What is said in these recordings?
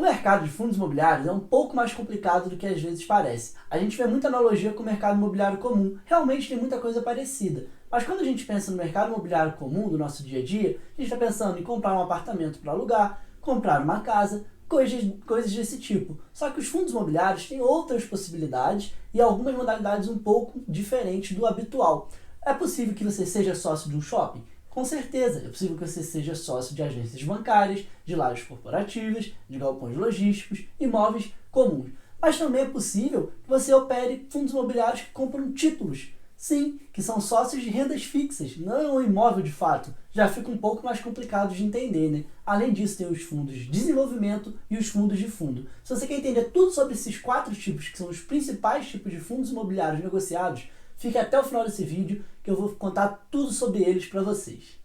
mercado de fundos imobiliários é um pouco mais complicado do que às vezes parece. A gente vê muita analogia com o mercado imobiliário comum, realmente tem muita coisa parecida. Mas quando a gente pensa no mercado imobiliário comum do nosso dia a dia, a gente está pensando em comprar um apartamento para alugar, comprar uma casa, coisas desse tipo. Só que os fundos imobiliários têm outras possibilidades e algumas modalidades um pouco diferentes do habitual. É possível que você seja sócio de um shopping? Com certeza, é possível que você seja sócio de agências bancárias, de lajes corporativas, de galpões logísticos, imóveis comuns. Mas também é possível que você opere fundos imobiliários que compram títulos. Sim, que são sócios de rendas fixas, não é um imóvel de fato. Já fica um pouco mais complicado de entender, né? Além disso, tem os fundos de desenvolvimento e os fundos de fundo. Se você quer entender tudo sobre esses 4 tipos, que são os principais tipos de fundos imobiliários negociados, fique até o final desse vídeo que eu vou contar tudo sobre eles para vocês.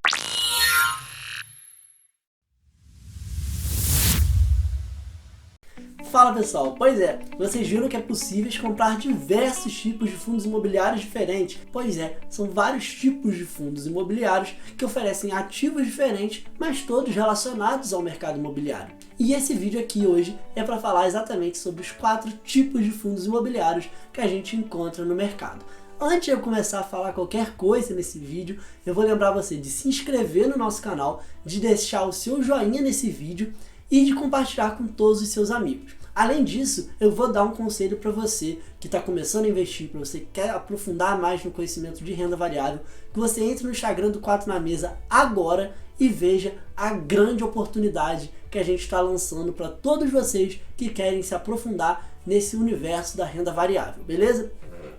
Fala pessoal, pois é, vocês viram que é possível comprar diversos tipos de fundos imobiliários diferentes. Pois é, são vários tipos de fundos imobiliários que oferecem ativos diferentes, mas todos relacionados ao mercado imobiliário. E esse vídeo aqui hoje é para falar exatamente sobre os 4 tipos de fundos imobiliários que a gente encontra no mercado. Antes de eu começar a falar qualquer coisa nesse vídeo, eu vou lembrar você de se inscrever no nosso canal, de deixar o seu joinha nesse vídeo e de compartilhar com todos os seus amigos. Além disso, eu vou dar um conselho para você que está começando a investir, para você que quer aprofundar mais no conhecimento de renda variável, que você entre no Instagram do 4 na Mesa agora e veja a grande oportunidade que a gente está lançando para todos vocês que querem se aprofundar nesse universo da renda variável, beleza?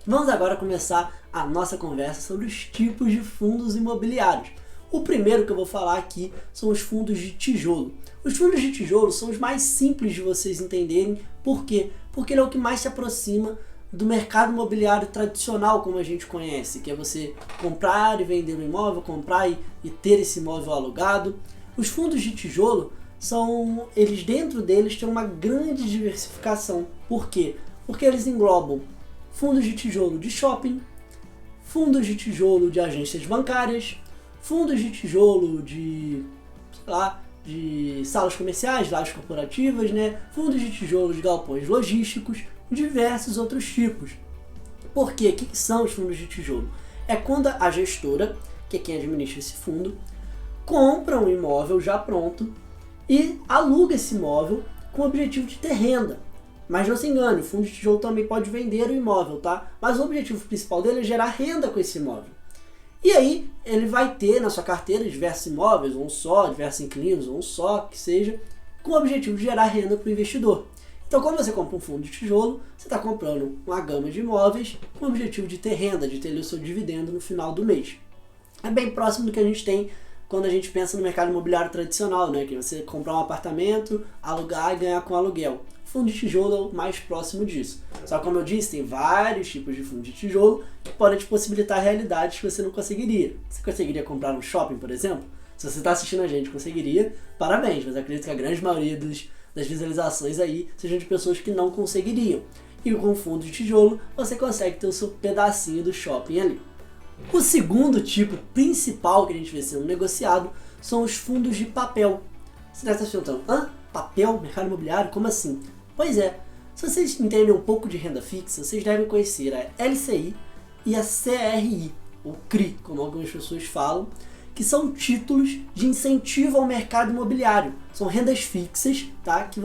Vamos agora começar a nossa conversa sobre os tipos de fundos imobiliários. O primeiro que eu vou falar aqui são os fundos de tijolo. Os fundos de tijolo são os mais simples de vocês entenderem. Por quê? Porque ele é o que mais se aproxima do mercado imobiliário tradicional, como a gente conhece, que é você comprar e vender um imóvel, comprar e ter esse imóvel alugado. Os fundos de tijolo, eles dentro deles têm uma grande diversificação. Por quê? Porque eles englobam fundos de tijolo de shopping, fundos de tijolo de agências bancárias, fundos de tijolo de salas comerciais, lajes corporativas, né? Fundos de tijolo de galpões logísticos, diversos outros tipos. Por quê? O que são os fundos de tijolo? É quando a gestora, que é quem administra esse fundo, compra um imóvel já pronto e aluga esse imóvel com o objetivo de ter renda. Mas não se engane, o fundo de tijolo também pode vender o imóvel, tá? Mas o objetivo principal dele é gerar renda com esse imóvel. E aí, ele vai ter na sua carteira diversos imóveis, ou um só, diversos inquilinos, ou um só, que seja, com o objetivo de gerar renda para o investidor. Então, quando você compra um fundo de tijolo, você está comprando uma gama de imóveis com o objetivo de ter renda, de ter ali o seu dividendo no final do mês. É bem próximo do que a gente tem quando a gente pensa no mercado imobiliário tradicional, né? Que é você comprar um apartamento, alugar e ganhar com aluguel. Fundo de tijolo é o mais próximo disso. Só que, como eu disse, tem vários tipos de fundo de tijolo que podem te possibilitar realidades que você não conseguiria. Você conseguiria comprar no shopping, por exemplo? Se você está assistindo a gente, conseguiria, parabéns, mas acredito que a grande maioria das visualizações aí sejam de pessoas que não conseguiriam. E com fundo de tijolo, você consegue ter o seu pedacinho do shopping ali. O segundo tipo principal que a gente vê sendo negociado são os fundos de papel. Você deve estar se perguntando, papel, mercado imobiliário, como assim? Pois é, se vocês entendem um pouco de renda fixa, vocês devem conhecer a LCI e a CRI, ou CRI, como algumas pessoas falam, que são títulos de incentivo ao mercado imobiliário. São rendas fixas, tá? Que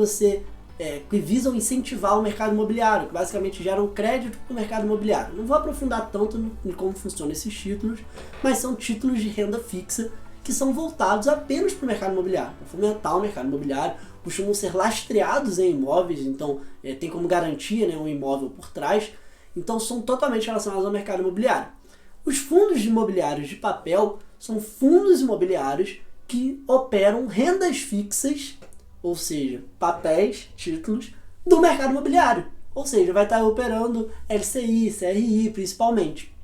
visam incentivar o mercado imobiliário, que basicamente geram crédito para o mercado imobiliário. Não vou aprofundar tanto em como funcionam esses títulos, mas são títulos de renda fixa que são voltados apenas para o mercado imobiliário, para fomentar o mercado imobiliário, costumam ser lastreados em imóveis, então tem como garantia, né, um imóvel por trás, então são totalmente relacionados ao mercado imobiliário. Os fundos imobiliários de papel são fundos imobiliários que operam rendas fixas, ou seja, papéis, títulos, do mercado imobiliário. Ou seja, vai estar operando LCI, CRI principalmente,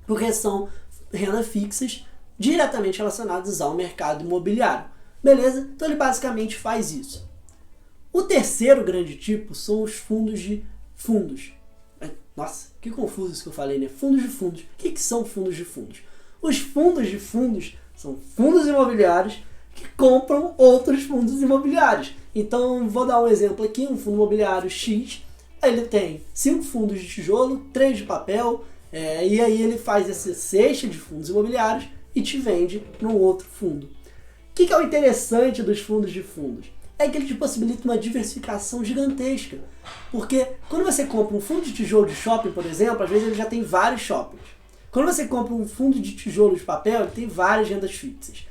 porque são rendas fixas diretamente relacionadas ao mercado imobiliário. Beleza? Então ele basicamente faz isso. O terceiro grande tipo são os fundos de fundos. Nossa, que confuso isso que eu falei, né? Fundos de fundos. O que são fundos de fundos? Os fundos de fundos são fundos imobiliários que compram outros fundos imobiliários. Então, vou dar um exemplo aqui, um fundo imobiliário X, ele tem 5 fundos de tijolo, 3 de papel, e aí ele faz essa cesta de fundos imobiliários e te vende num outro fundo. O que é o interessante dos fundos de fundos? É que ele te possibilita uma diversificação gigantesca. Porque quando você compra um fundo de tijolo de shopping, por exemplo, às vezes ele já tem vários shoppings. Quando você compra um fundo de tijolo de papel, ele tem várias rendas fixas.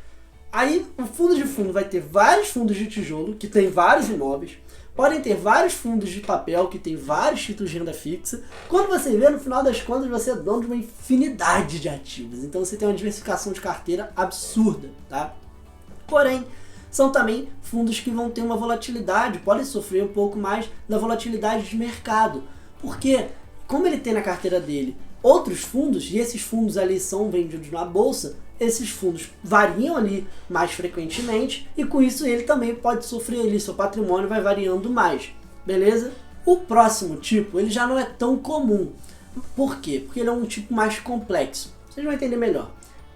Aí o fundo de fundo vai ter vários fundos de tijolo, que tem vários imóveis, podem ter vários fundos de papel, que tem vários títulos de renda fixa. Quando você vê, no final das contas, você é dono de uma infinidade de ativos. Então você tem uma diversificação de carteira absurda, tá? Porém, são também fundos que vão ter uma volatilidade, podem sofrer um pouco mais da volatilidade de mercado. Porque, como ele tem na carteira dele outros fundos, e esses fundos ali são vendidos na bolsa, esses fundos variam ali mais frequentemente e com isso ele também pode sofrer ali, seu patrimônio vai variando mais, beleza? O próximo tipo, ele já não é tão comum. Por quê? Porque ele é um tipo mais complexo. Vocês vão entender melhor.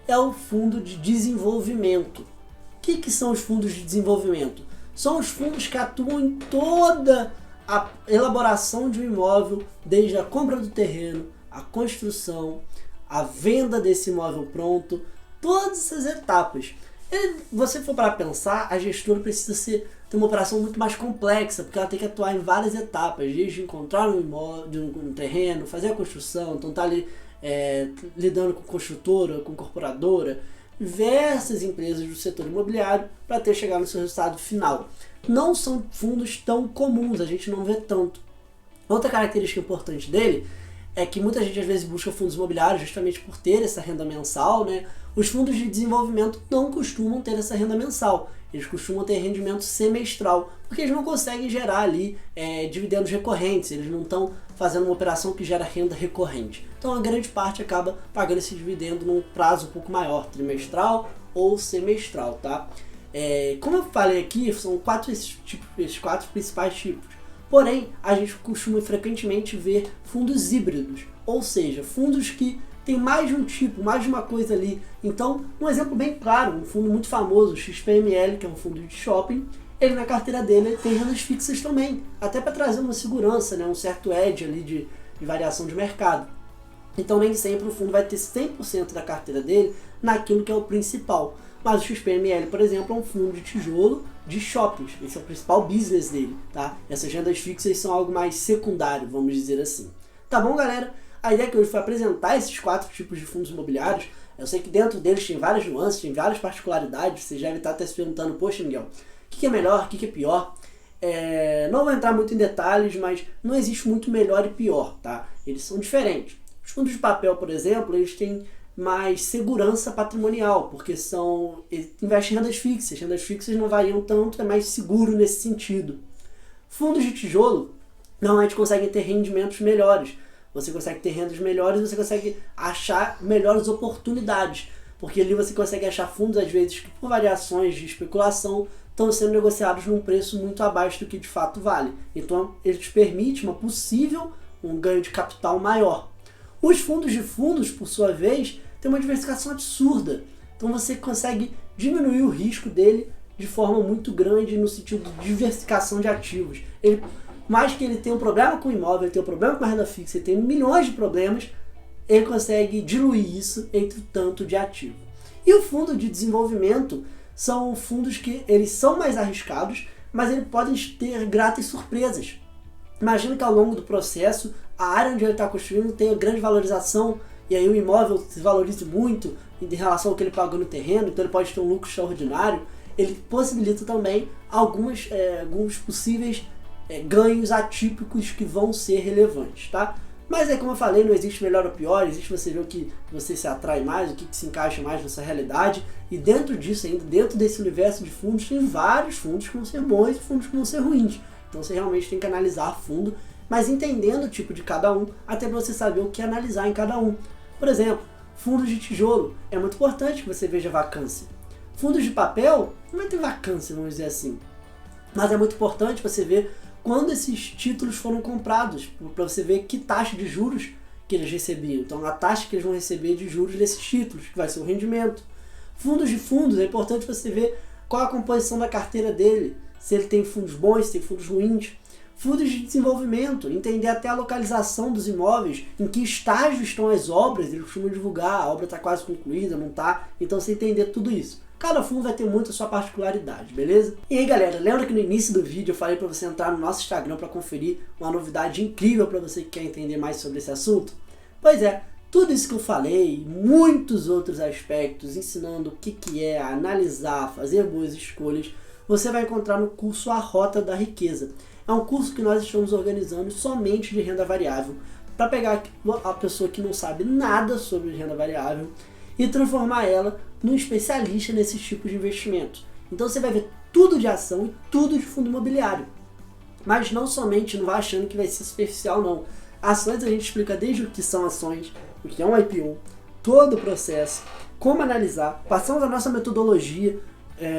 É o fundo de desenvolvimento. O que são os fundos de desenvolvimento? São os fundos que atuam em toda a elaboração de um imóvel, desde a compra do terreno, a construção, a venda desse imóvel pronto, todas essas etapas. E você for para pensar, a gestora precisa ter uma operação muito mais complexa, porque ela tem que atuar em várias etapas, desde encontrar um imóvel, um terreno, fazer a construção, então tá ali lidando com construtora, com incorporadora, diversas empresas do setor imobiliário para até chegar no seu resultado final. Não são fundos tão comuns, a gente não vê tanto. Outra característica importante dele é que muita gente às vezes busca fundos imobiliários justamente por ter essa renda mensal, né? Os fundos de desenvolvimento não costumam ter essa renda mensal, eles costumam ter rendimento semestral, porque eles não conseguem gerar ali dividendos recorrentes, eles não estão fazendo uma operação que gera renda recorrente. Então a grande parte acaba pagando esse dividendo num prazo um pouco maior, trimestral ou semestral, tá? Como eu falei aqui, são esses 4 principais tipos. Porém, a gente costuma frequentemente ver fundos híbridos, ou seja, fundos que tem mais de um tipo, mais de uma coisa ali. Então, um exemplo bem claro, um fundo muito famoso, o XPML, que é um fundo de shopping, ele na carteira dele tem rendas fixas também, até para trazer uma segurança, né, um certo edge ali de variação de mercado. Então nem sempre o fundo vai ter 100% da carteira dele naquilo que é o principal. Mas o XPML, por exemplo, é um fundo de tijolo de shoppings. Esse é o principal business dele, tá? Essas rendas fixas são algo mais secundário, vamos dizer assim. Tá bom, galera? A ideia que hoje foi apresentar esses 4 tipos de fundos imobiliários. Eu sei que dentro deles tem várias nuances, tem várias particularidades. Vocês devem estar até se perguntando, poxa, Miguel, o que é melhor, o que é pior? Não vou entrar muito em detalhes, mas não existe muito melhor e pior, tá? Eles são diferentes. Os fundos de papel, por exemplo, eles têm mais segurança patrimonial, porque investem em rendas fixas. Rendas fixas não variam tanto, é mais seguro nesse sentido. Fundos de tijolo normalmente conseguem ter rendimentos melhores. Você consegue ter rendas melhores e você consegue achar melhores oportunidades, porque ali você consegue achar fundos, às vezes, que por variações de especulação estão sendo negociados num preço muito abaixo do que de fato vale. Então, ele te permite um ganho de capital maior. Os fundos de fundos, por sua vez, têm uma diversificação absurda. Então você consegue diminuir o risco dele de forma muito grande no sentido de diversificação de ativos. Mais que ele tenha um problema com o imóvel, ele tem um problema com a renda fixa, ele tem milhões de problemas, ele consegue diluir isso entre o tanto de ativo. E o fundo de desenvolvimento são fundos que eles são mais arriscados, mas eles podem ter gratas surpresas. Imagina que ao longo do processo, a área onde ele está construindo tenha grande valorização e aí o imóvel se valorize muito em relação ao que ele pagou no terreno, então ele pode ter um lucro extraordinário. Ele possibilita também alguns possíveis ganhos atípicos que vão ser relevantes, tá? Mas como eu falei, não existe melhor ou pior, existe você ver o que você se atrai mais, o que se encaixa mais na sua realidade, e dentro disso ainda, dentro desse universo de fundos, tem vários fundos que vão ser bons e fundos que vão ser ruins. Então você realmente tem que analisar a fundo, mas entendendo o tipo de cada um, até para você saber o que analisar em cada um. Por exemplo, fundos de tijolo, é muito importante que você veja vacância. Fundos de papel, não vai ter vacância, vamos dizer assim. Mas é muito importante você ver quando esses títulos foram comprados, para você ver que taxa de juros que eles recebiam. Então, a taxa que eles vão receber de juros desses títulos, que vai ser o rendimento. Fundos de fundos, é importante você ver qual a composição da carteira dele, se ele tem fundos bons, se tem fundos ruins, fundos de desenvolvimento, entender até a localização dos imóveis, em que estágio estão as obras, ele costuma divulgar, a obra está quase concluída, não está, então você entender tudo isso. Cada fundo vai ter muito a sua particularidade, beleza? E aí galera, lembra que no início do vídeo eu falei para você entrar no nosso Instagram para conferir uma novidade incrível para você que quer entender mais sobre esse assunto? Pois é, tudo isso que eu falei, muitos outros aspectos, ensinando o que é analisar, fazer boas escolhas, você vai encontrar no curso A Rota da Riqueza. É um curso que nós estamos organizando somente de renda variável, para pegar a pessoa que não sabe nada sobre renda variável e transformar ela num especialista nesses tipos de investimento. Então você vai ver tudo de ação e tudo de fundo imobiliário. Mas não somente, não vai achando que vai ser superficial não. Ações a gente explica desde o que são ações, o que é um IPO, todo o processo, como analisar, passamos a nossa metodologia.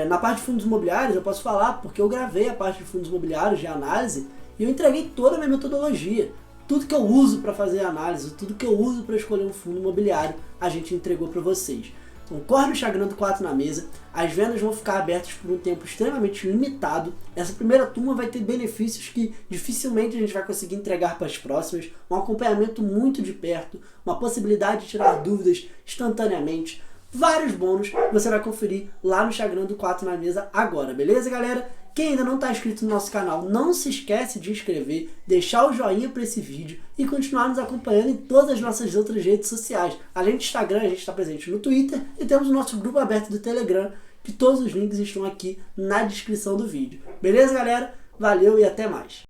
Na parte de fundos imobiliários eu posso falar porque eu gravei a parte de fundos imobiliários de análise e eu entreguei toda a minha metodologia. Tudo que eu uso para fazer análise, tudo que eu uso para escolher um fundo imobiliário, a gente entregou para vocês. Então corre no Instagram do 4 na Mesa, as vendas vão ficar abertas por um tempo extremamente limitado. Essa primeira turma vai ter benefícios que dificilmente a gente vai conseguir entregar para as próximas, um acompanhamento muito de perto, uma possibilidade de tirar dúvidas instantaneamente, vários bônus que você vai conferir lá no Instagram do 4 na Mesa agora, beleza galera? Quem ainda não está inscrito no nosso canal, não se esquece de inscrever, deixar o joinha para esse vídeo e continuar nos acompanhando em todas as nossas outras redes sociais. Além do Instagram, a gente está presente no Twitter e temos o nosso grupo aberto do Telegram, que todos os links estão aqui na descrição do vídeo. Beleza galera? Valeu e até mais!